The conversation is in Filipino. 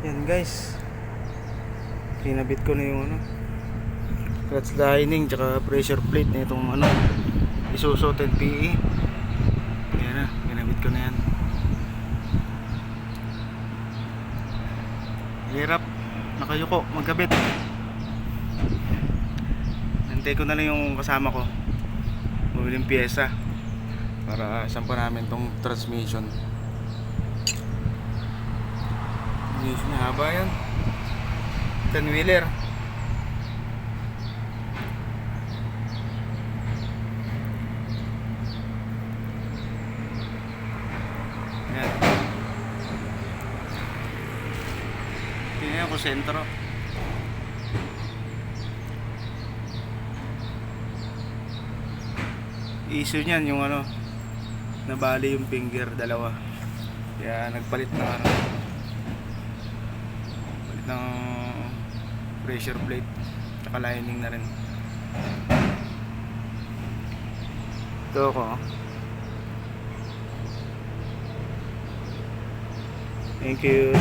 Yan guys, kinabit ko na yung clutch lining tsaka pressure plate na itong Isuzu 10PE. Yan na, kinabit ko na yan. Hirap nakayuko magkabit. Hintay ko na lang yung kasama ko bumiling pyesa para sampa namin tong transmission. Haba yan, 10 wheeler. Yan, tingnan ko sentro. Issue niyan yung nabali yung finger dalawa, kaya nagpalit ng pressure plate tsaka lining na rin. Ito ako. Thank you.